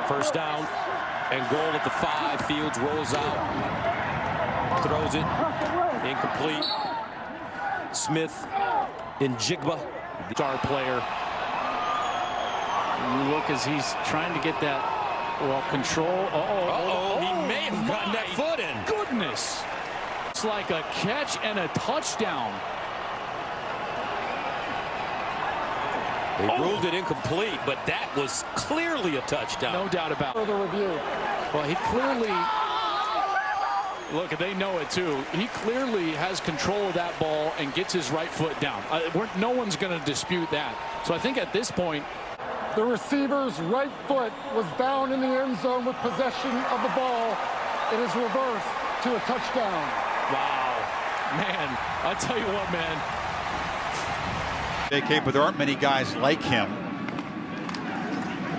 First down and goal at the 5. Fields rolls out, throws it, incomplete. SMITH-NJIGBA, star player. You look as he's trying to get that, well, control. He may have gotten that foot in. Goodness. It's like a catch and a touchdown. They ruled it incomplete, but that was clearly a touchdown. No doubt about it. Further review. Well, he clearly, look, they know it too. He clearly has control of that ball and gets his right foot down. No one's going to dispute that. So I think at this point, the receiver's right foot was down in the end zone with possession of the ball. It is reversed to a touchdown. Wow. Man, I'll tell you what, man. JK, but there aren't many guys like him.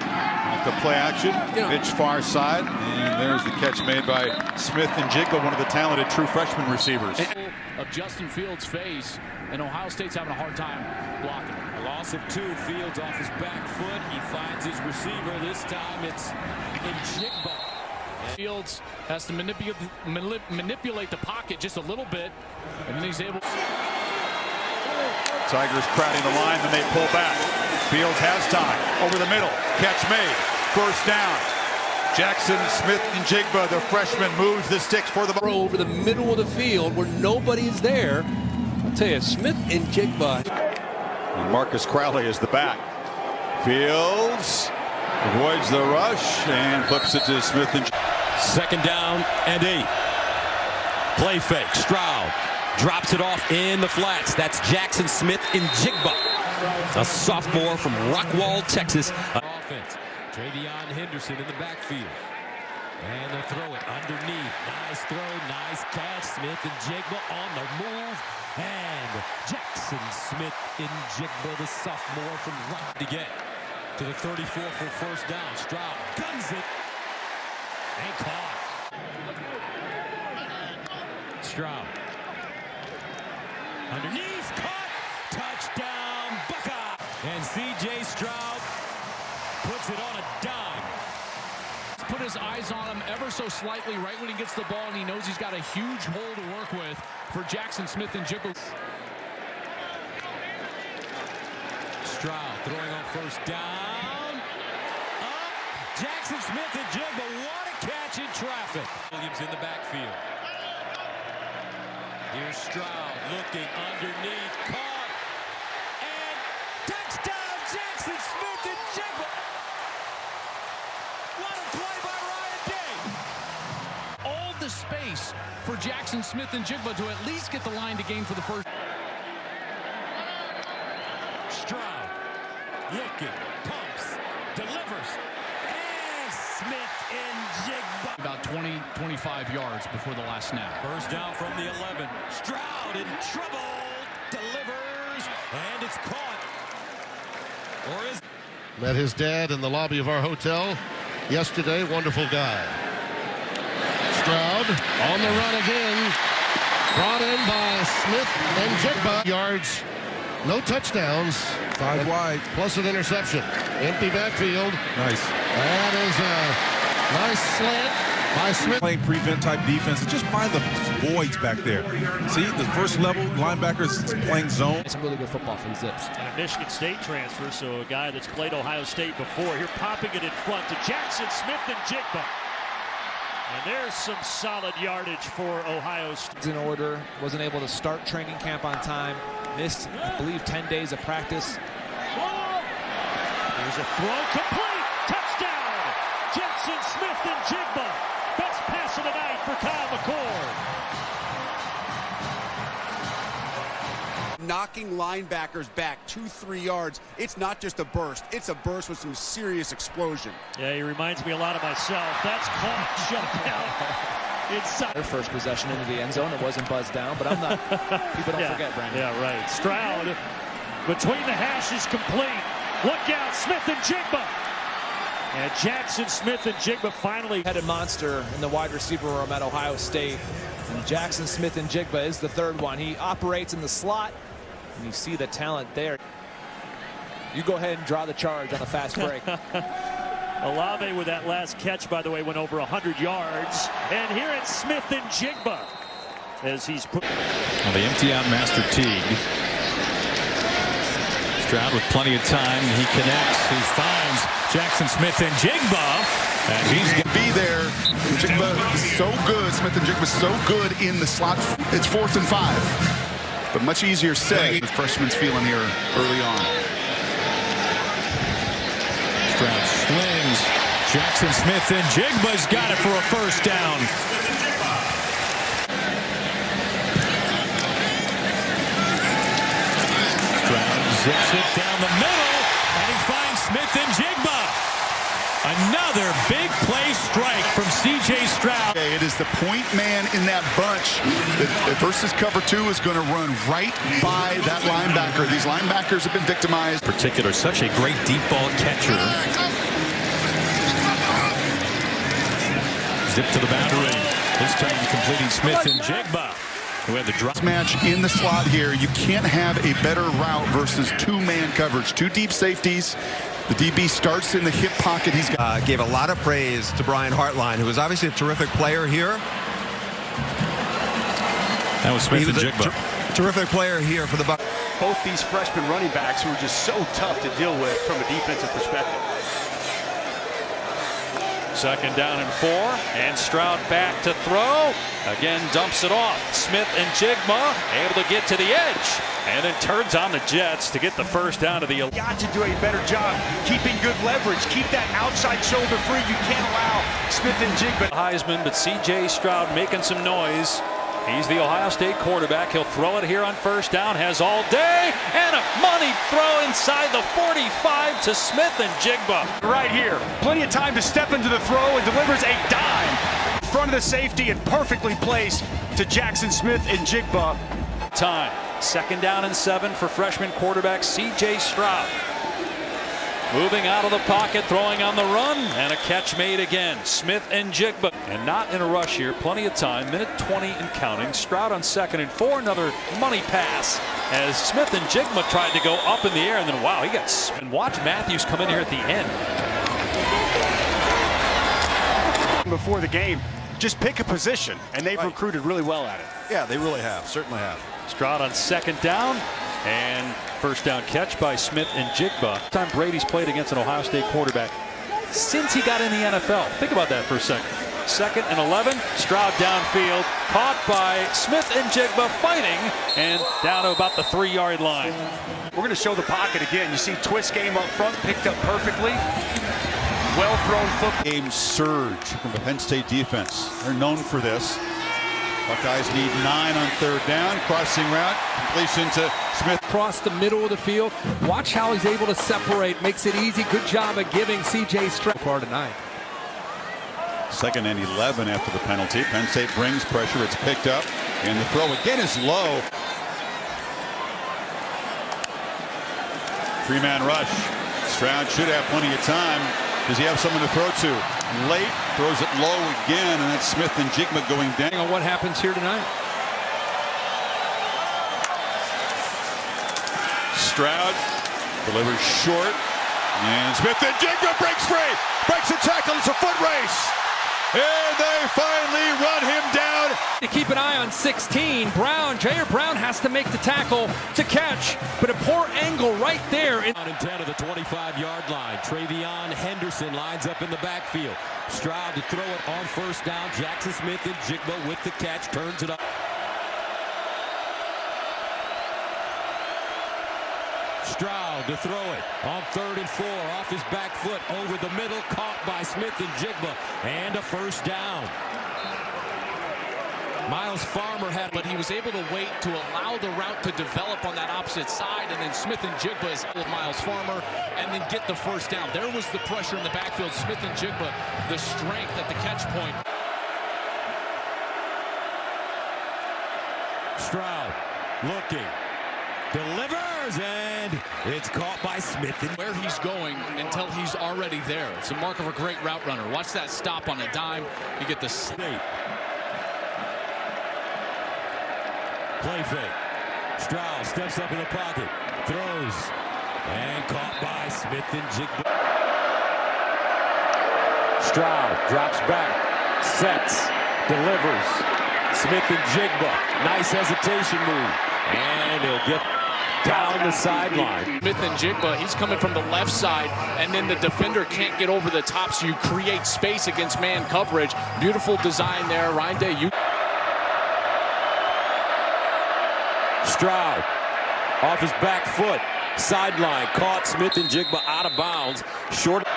Off the play action, pitch far side, and there's the catch made by SMITH-NJIGBA, one of the talented true freshman receivers. Of Justin Fields' face, and Ohio State's having a hard time blocking. A loss of 2. Fields off his back foot. He finds his receiver. This time it's NJIGBA. Fields has to manipulate the pocket just a little bit, and then he's able. Tigers crowding the line, then they pull back. Fields has time. Over the middle. Catch made. First down. JAXON SMITH-NJIGBA, the freshman, moves the sticks for the ball. Over the middle of the field where nobody's there. I'll tell you, SMITH-NJIGBA. And Marcus Crowley is the back. Fields avoids the rush and flips it to SMITH-NJIGBA. Second down and 8. Play fake. Stroud drops it off in the flats. That's JAXON SMITH-NJIGBA, a sophomore from Rockwall, Texas. Offense. Travion Henderson in the backfield. And they'll throw it underneath. Nice throw, nice catch. SMITH-NJIGBA on the move. And JAXON SMITH-NJIGBA, the sophomore from Rock, to get to the 34 for first down. Stroud guns it. And caught. Stroud. Underneath, caught, touchdown, Buckeye. And C.J. Stroud puts it on a dime. Put his eyes on him ever so slightly right when he gets the ball, and he knows he's got a huge hole to work with for JAXON SMITH-NJIGBA. Stroud throwing on first down. Up, JAXON SMITH-NJIGBA, what a catch in traffic. Williams in the backfield. Here's Stroud looking underneath, caught, and touchdown, JAXON SMITH-NJIGBA. What a play by Ryan Day. All the space for JAXON SMITH-NJIGBA to at least get the line to gain for the first. Stroud looking, pumps, delivers, and SMITH-NJIGBA. About 20-25 yards before the last snap. First down from the 11. Stroud in trouble, delivers, and it's caught. Or is Met his dad in the lobby of our hotel yesterday. Wonderful guy. Stroud on the run again. Brought in by SMITH-NJIGBA. Yards, no touchdowns. 5 wide. Plus an interception. Empty backfield. Nice. That is a nice slant by Smith. Playing prevent type defense. Just find the voids back there. See, the first level linebackers playing zone. Some really good football from Zips. And a Michigan State transfer, so a guy that's played Ohio State before. Here popping it in front to JAXON SMITH-NJIGBA. And there's some solid yardage for Ohio State. In order, wasn't able to start training camp on time. Missed, I believe, 10 days of practice. There's a throw complete. Touchdown. JAXON SMITH-NJIGBA. Best pass of the night for Kyle McCord. Knocking linebackers back 2-3 yards. It's not just a burst. It's a burst with some serious explosion. Yeah, he reminds me a lot of myself. That's caught. Shut down. Inside. Their first possession into the end zone. It wasn't buzzed down, but I'm not. People don't forget, Brandon. Yeah, right. Stroud between the hashes complete. Look out, SMITH-NJIGBA. And JAXON SMITH-NJIGBA finally Headed monster in the wide receiver room at Ohio State. And JAXON SMITH-NJIGBA is the third one. He operates in the slot, and you see the talent there. You go ahead and draw the charge on the fast break. Olave with that last catch, by the way, went over 100 yards. And here it's Smith-NJIGBA as he's put. Well, they empty out Master Teague. Stroud with plenty of time. He connects. He finds Jackson Smith-NJIGBA. And he's going to be there. Njigba is so good. Smith-NJIGBA is so good in the slot. It's 4th and 5. But much easier said. The freshman's feeling here early on. Stroud swings. Jackson Smith-NJIGBA's got it for a first down. Stroud zips it down the middle, and he finds Smith-NJIGBA. Another big play strike from C.J. Stroud. It is the point man in that bunch that versus cover 2 is going to run right by that linebacker. These linebackers have been victimized. In particular, such a great deep ball catcher. Zip to the boundary. This time completing Smith-NJIGBA, who had the drop. Match in the slot here. You can't have a better route versus 2-man coverage. 2 deep safeties. The DB starts in the hip pocket. He's got gave a lot of praise to Brian Hartline, who was obviously a terrific player here. That was Smith-NJIGBA. Terrific player here for the Bucs. Both these freshman running backs who are just so tough to deal with from a defensive perspective. Second down and 4, and Stroud back to throw. Again, dumps it off. Smith-NJIGBA able to get to the edge, and then turns on the Jets to get the first down to the. Got to do a better job keeping good leverage. Keep that outside shoulder free. You can't allow Smith-NJIGBA. Heisman, but C.J. Stroud making some noise. He's the Ohio State quarterback. He'll throw it here on first down. Has all day, and a money throw inside the 45 to Smith-NJIGBA. Right here, plenty of time to step into the throw, and delivers a dime in front of the safety and perfectly placed to Jackson Smith-NJIGBA. Time. Second down and 7 for freshman quarterback C.J. Stroud. Moving out of the pocket, throwing on the run, and a catch made again. Smith-NJIGBA, and not in a rush here. Plenty of time, minute 20 and counting. Stroud on 2nd and 4, another money pass as Smith-NJIGBA tried to go up in the air, and then wow, he got. And watch Matthews come in here at the end. Before the game, just pick a position, and they've recruited really well at it. Yeah, they really have. Certainly have. Stroud on 2nd down, and first down catch by Smith-NJIGBA. Time Brady's played against an Ohio State quarterback since he got in the NFL. Think about that for a second. 2nd and 11, Stroud downfield, caught by Smith-NJIGBA fighting, and down to about the 3-yard line. We're going to show the pocket again. You see twist game up front, picked up perfectly. Well thrown football. Game surge from the Penn State defense. They're known for this. Buckeyes need 9 on 3rd down. Crossing route, completion to Smith. Across the middle of the field. Watch how he's able to separate. Makes it easy. Good job of giving C.J. Stroud far tonight. 2nd and 11 after the penalty. Penn State brings pressure. It's picked up. And the throw again is low. 3-man rush. Stroud should have plenty of time. Does he have someone to throw to? Late, throws it low again, and that's Smith-NJIGBA going down. On what happens here tonight. Stroud delivers short, and Smith-NJIGBA breaks free, breaks the tackle. It's a foot race, and they finally run him down. To keep an eye on 16, Jair Brown has to make the tackle to catch, but a poor angle right there. On and 10 of the 25-yard line. Travion Henderson lines up in the backfield. Stroud to throw it on first down. Jackson Smith-NJIGBA with the catch, turns it up. Stroud to throw it on 3rd and 4 off his back foot over the middle, caught by Smith-NJIGBA, and a first down. Miles Farmer had, but he was able to wait to allow the route to develop on that opposite side, and then Smith-NJIGBA is with Miles Farmer and then get the first down. There was the pressure in the backfield. Smith-NJIGBA, the strength at the catch point. Stroud looking, delivers, and it's caught by Smith. Where he's going until he's already there. It's a mark of a great route runner. Watch that stop on a dime. You get the state. Play fake. Stroud steps up in the pocket, throws, and caught by Smith-NJIGBA. Stroud drops back, sets, delivers. Smith-NJIGBA, nice hesitation move, and he'll get down the sideline. Smith-NJIGBA, he's coming from the left side, and then the defender can't get over the top, so you create space against man coverage. Beautiful design there, Ryan Day. Stroud off his back foot, sideline, caught. Smith-NJIGBA out of bounds, short.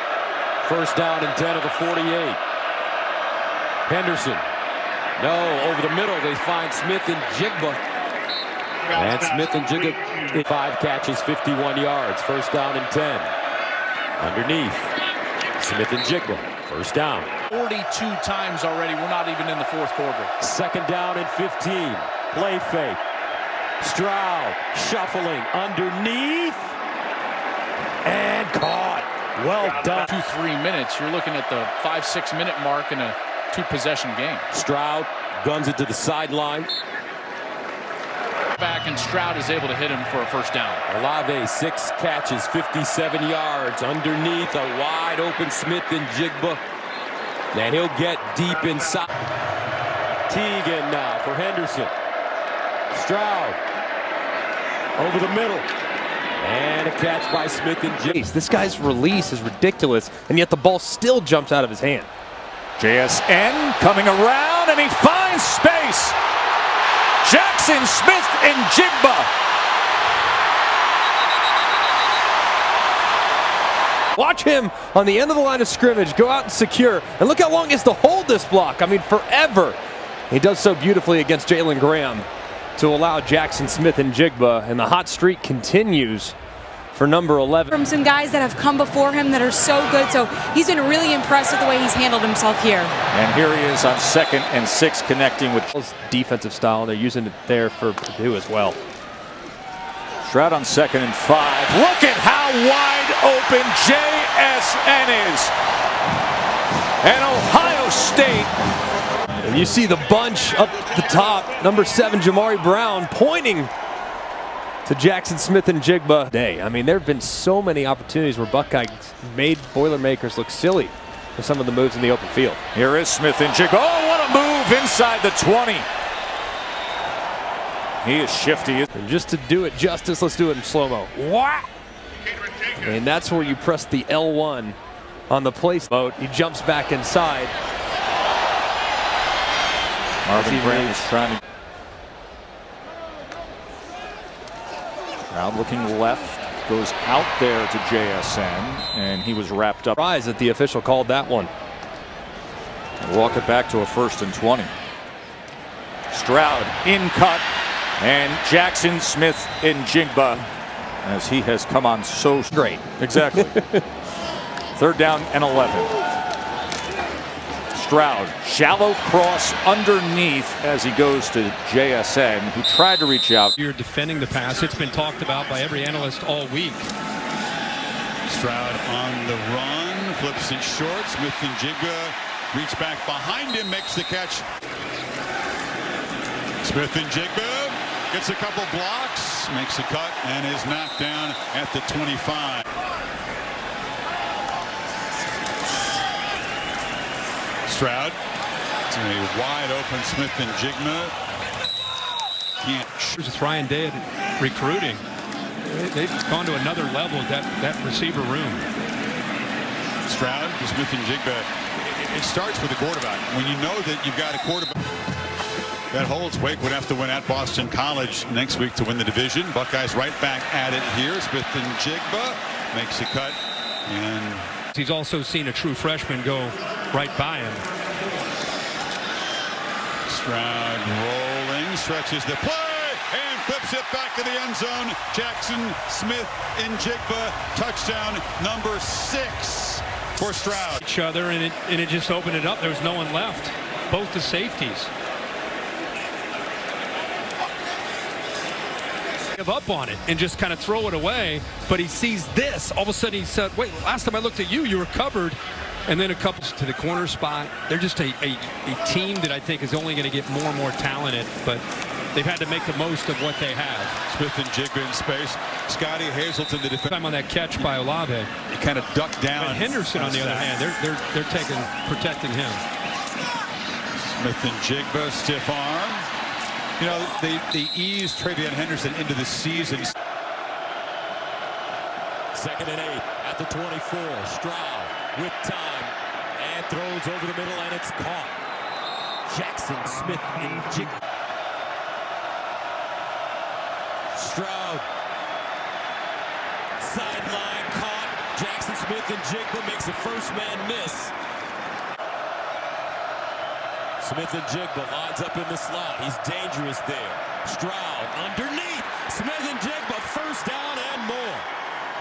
First down and 10 of the 48. Henderson, no, over the middle, they find Smith-NJIGBA. And Smith-NJIGBA, 5 catches, 51 yards. First down and 10. Underneath, Smith-NJIGBA, first down. 42 times already, we're not even in the fourth quarter. Second down and 15. Play fake. Stroud shuffling underneath. And caught. Well done. 2-3 minutes. You're looking at the 5-6 minute mark in a 2-possession game. Stroud guns it to the sideline. Back, and Stroud is able to hit him for a first down. Olave, 6 catches, 57 yards. Underneath, a wide open Smith-NJIGBA. And he'll get deep inside. Teagan now for Henderson. Stroud over the middle. And a catch by Smith-NJIGBA. This guy's release is ridiculous, and yet the ball still jumps out of his hand. JSN coming around, and he finds space. JAXON Smith-NJIGBA. Watch him on the end of the line of scrimmage go out and secure. And look how long he has to hold this block. I mean, forever. He does so beautifully against Jalen Graham to allow JAXON Smith-NJIGBA, and the hot streak continues for number 11. From some guys that have come before him that are so good, so he's been really impressed with the way he's handled himself here. And here he is on 2nd and 6 connecting with defensive style, and they're using it there for Purdue as well. Stroud on 2nd and 5. Look at how wide open JSN is. And Ohio State. And you see the bunch up the top, number 7 Jamari Brown pointing to JAXON Smith-NJIGBA day. I mean, there have been so many opportunities where Buckeyes made Boilermakers look silly for some of the moves in the open field. Here is Smith-NJIGBA. Oh, what a move inside the 20. He is shifty. And just to do it justice, let's do it in slow-mo. What? And that's where you press the L1 on the place mode. He jumps back inside. Marvin Grant is trying to. Stroud looking left, goes out there to JSN, and he was wrapped up. Surprise that the official called that one. Walk it back to a 1st and 20. Stroud in cut, and JAXON Smith-NJIGBA, as he has come on so great. Exactly. 3rd down and 11. Stroud, shallow cross underneath as he goes to JSN, who tried to reach out. You're defending the pass. It's been talked about by every analyst all week. Stroud on the run, flips it short. Smith-NJIGBA reach back behind him, makes the catch. Smith-NJIGBA gets a couple blocks, makes a cut, and is knocked down at the 25. Stroud to a wide open Smith-NJIGBA. Can't. It's Ryan Day at recruiting. They've gone to another level, that receiver room. Stroud to Smith-NJIGBA. It starts with the quarterback. When you know that you've got a quarterback that holds, Wake would have to win at Boston College next week to win the division. Buckeyes right back at it here. Smith-NJIGBA makes a cut, and he's also seen a true freshman go right by him. Stroud rolling, stretches the play, and flips it back to the end zone. JAXON Smith-NJIGBA, touchdown number 6 for Stroud. Each other, and it just opened it up. There was no one left. Both the safeties. Give up on it and just kind of throw it away, but he sees this. All of a sudden he said, wait, last time I looked at you, you were covered. And then a couple to the corner spot. They're just a team that I think is only going to get more and more talented, but they've had to make the most of what they have. Smith-NJIGBA in space. Scotty Hazelton, the defense. I'm on that catch by Olave. He kind of ducked down. But Henderson, on the other hand, they're protecting him. Smith-NJIGBA, stiff arm. You know, they eased Travion Henderson into the season. 2nd and 8 at the 24. Stroud with time and throws over the middle, and it's caught. JAXON Smith-NJIGBA. Stroud. Sideline caught. JAXON Smith-NJIGBA makes a first man miss. Smith-NJIGBA lines up in the slot. He's dangerous there. Stroud underneath. Smith-NJIGBA first down and more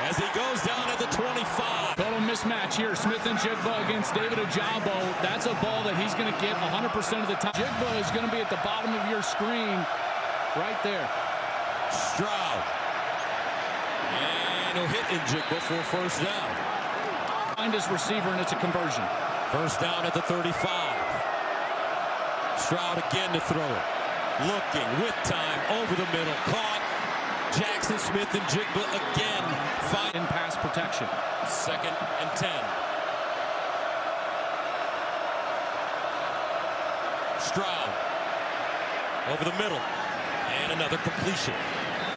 as he goes down at the 25. Total mismatch here. Smith-NJIGBA against David Ojabo. That's a ball that he's going to get 100% of the time. Jigba is going to be at the bottom of your screen right there. Stroud. And he'll hit NJIGBA for a first down. Find his receiver, and it's a conversion. First down at the 35. Stroud again to throw it. Looking with time over the middle. Caught. JAXON Smith-NJIGBA again. In pass protection. 2nd and 10. Stroud over the middle. And another completion.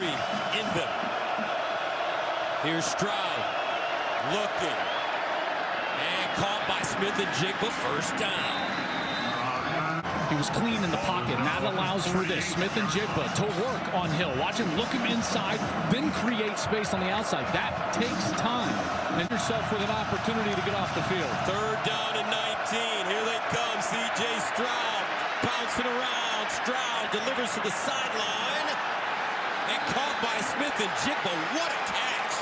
In them. Here's Stroud. Looking. And caught by Smith-NJIGBA. First down. He was clean in the pocket, and that allows for this. Smith-NJIGBA to work on Hill. Watch him look him inside, then create space on the outside. That takes time. And yourself with an opportunity to get off the field. 3rd down and 19. Here they come. C.J. Stroud bouncing around. Stroud delivers to the sideline. And caught by Smith-NJIGBA. What a catch.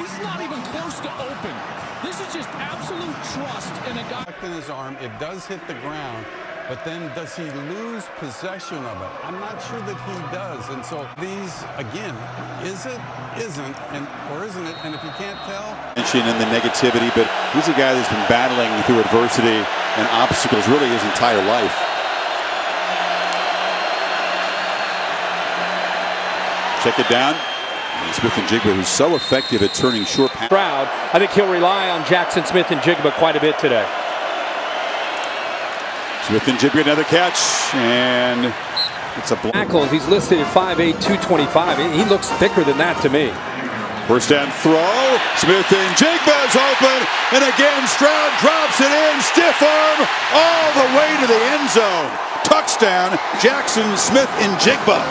He's not even close to open. This is just absolute trust in a guy. In his arm, it does hit the ground. But then does he lose possession of it? I'm not sure that he does. And so these, again, is it, isn't, or isn't it? And if you can't tell. And the negativity, but he's a guy that's been battling through adversity and obstacles really his entire life. Check it down. And Smith-NJIGBA, who's so effective at turning short passes. Stroud, I think he'll rely on JAXON Smith-NJIGBA quite a bit today. Smith-NJIGBA, another catch, and it's a block. He's listed at 5'8", 225. He looks thicker than that to me. First down throw. Smith-NJIGBA's open, and again Stroud drops it in, stiff arm all the way to the end zone. Touchdown, JAXON Smith-NJIGBA.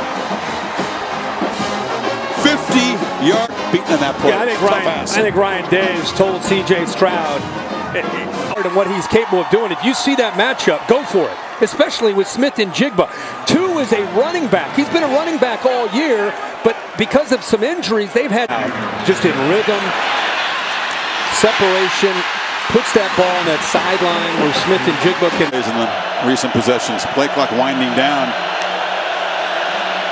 50-yard beating in that play. Yeah, I think Ryan Daves told C.J. Stroud and what he's capable of doing. If you see that matchup, go for it, especially with Smith-NJIGBA. 2 is a running back. He's been a running back all year, but because of some injuries, they've had just in rhythm, separation, puts that ball on that sideline where Smith-NJIGBA can. In the recent possessions, play clock winding down.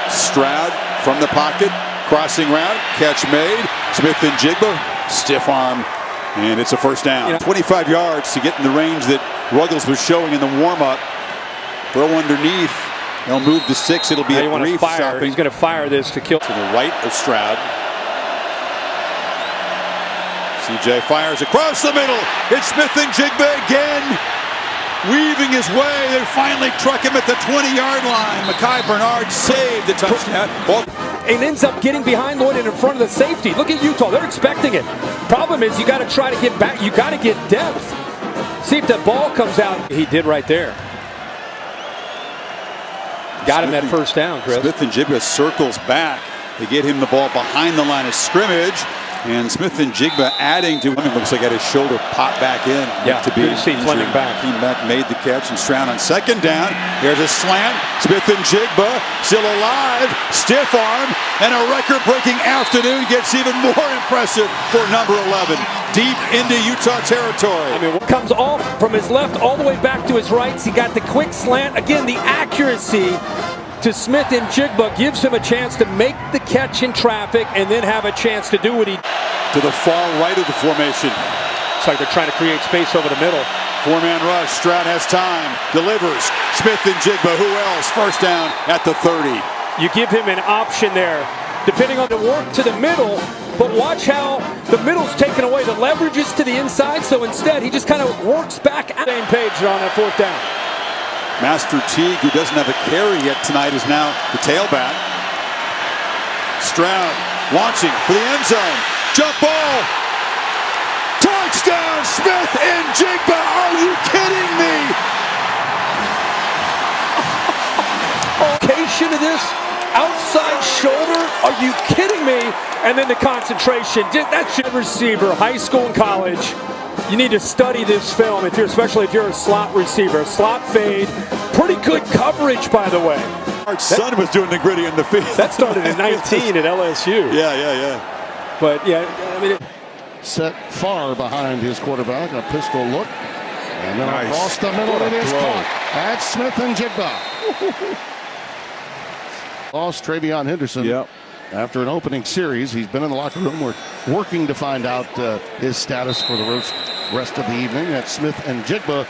Stroud from the pocket, crossing route, catch made. Smith-NJIGBA, stiff arm. And it's a first down. 25 yards to get in the range that Ruggles was showing in the warm-up. Throw underneath. They'll move to 6. It'll be a brief stopping. He's going to fire this to kill. To the right of Stroud. C.J. fires across the middle. It's Smith-NJIGBA again. Weaving his way. They finally truck him at the 20-yard line. Mekhi Bernard saved the touchdown. And ends up getting behind Lloyd and in front of the safety. Look at Utah. They're expecting it. Problem is you got to try to get back. You got to get depth. See if that ball comes out. He did right there. Got him that first down, Chris. Smith-NJIGBA circles back. They get him the ball behind the line of scrimmage. And Smith-NJIGBA adding to him. It looks like he had his shoulder pop back in. Yeah, good to see Fleming back. He made the catch, and Stroud on second down. There's a slant. Smith-NJIGBA still alive. Stiff arm. And a record-breaking afternoon gets even more impressive for number 11. Deep into Utah territory. I mean, what comes off from his left all the way back to his right. He got the quick slant. Again, the accuracy to Smith-NJIGBA gives him a chance to make the catch in traffic and then have a chance to do what he. To the far right of the formation. It's like they're trying to create space over the middle. 4-man rush. Stroud has time. Delivers. Smith-NJIGBA, who else? First down at the 30. You give him an option there, depending on the work to the middle, but watch how the middle's taken away. The leverage is to the inside, so instead he just kind of works back at the same page on that fourth down. Master Teague, who doesn't have a carry yet tonight, is now the tailback. Stroud launching for the end zone. Jump ball. Touchdown, Smith-NJIGBA. Are you kidding me? Location of this outside shoulder. Are you kidding me? And then the concentration. That's your receiver, high school and college. You need to study this film, especially if you're a slot receiver. Slot fade. Pretty good coverage, by the way. Our son was doing the gritty in the field. That started in 19 at LSU. Yeah. But, yeah, I mean... Set far behind his quarterback, a pistol look. And then across the middle, it is caught. That's Smith-NJIGBA. Lost Travion Henderson. Yep. After an opening series, he's been in the locker room. We're working to find out his status for the rest of the evening. That's Smith-NJIGBA.